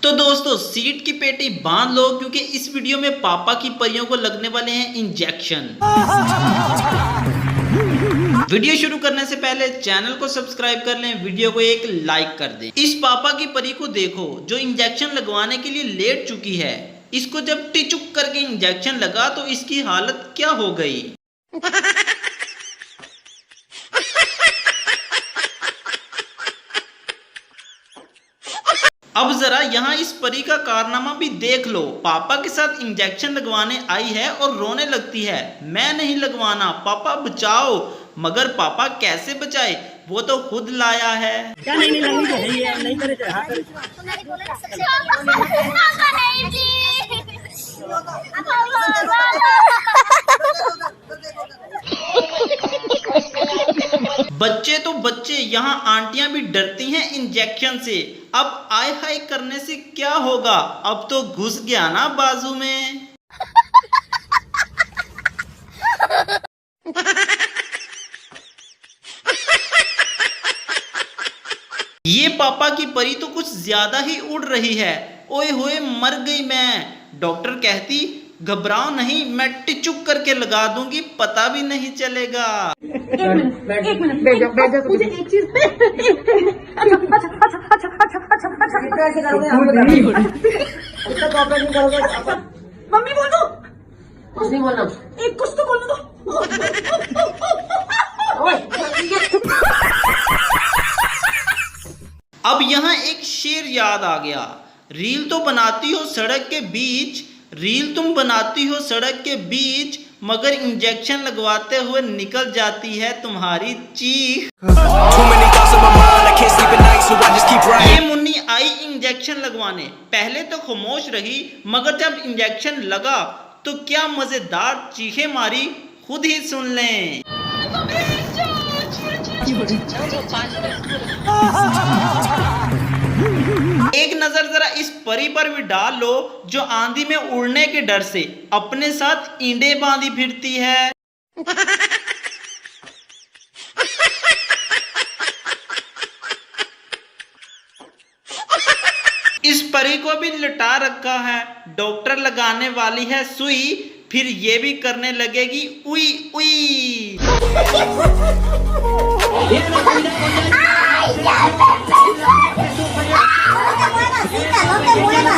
तो दोस्तों सीट की पेटी बांध लो क्योंकि इस वीडियो में पापा की परियों को लगने वाले हैं इंजेक्शन। वीडियो शुरू करने से पहले चैनल को सब्सक्राइब कर लें, वीडियो को एक लाइक कर दें। इस पापा की परी को देखो जो इंजेक्शन लगवाने के लिए लेट चुकी है। इसको जब टिचुक करके इंजेक्शन लगा तो इसकी हालत क्या हो गई। अब जरा यहाँ इस परी का कारनामा भी देख लो। पापा के साथ इंजेक्शन लगवाने आई है और रोने लगती है, मैं नहीं लगवाना, पापा बचाओ। मगर पापा कैसे बचाए, वो तो खुद लाया है। क्या नहीं लगनी तो है ये, नहीं करे तो हाँ करे। बच्चे तो बच्चे, यहाँ आंटियां भी डरती हैं इंजेक्शन से। अब आय हाय करने से क्या होगा, अब तो घुस गया ना बाजू में। ये पापा की परी तो कुछ ज्यादा ही उड़ रही है। ओए होए मर गई मैं। डॉक्टर कहती घबराओ नहीं, मैं टिचुक करके लगा दूंगी, पता भी नहीं चलेगा। एक मिनट बैठ जाओ मुझे एक चीज। मम्मी बोल दो, कुछ नहीं बोलना, एक कुछ तो बोलना दो। अब यहाँ एक शेर याद आ गया। रील तो बनाती हो सड़क के बीच, रील तुम बनाती हो सड़क के बीच, मगर इंजेक्शन लगवाते हुए निकल जाती है तुम्हारी चीख। ये मुन्नी आई इंजेक्शन लगवाने, पहले तो खामोश रही, मगर जब इंजेक्शन लगा तो क्या मजेदार चीखें मारी, खुद ही सुन लें। एक नजर जरा इस परी पर भी डाल लो जो आंधी में उड़ने के डर से अपने साथ ईंडे बांधी फिरती है। इस परी को भी लटा रखा है। डॉक्टर लगाने वाली है सुई, फिर ये भी करने लगेगी उई उई। Así, calor te mueva.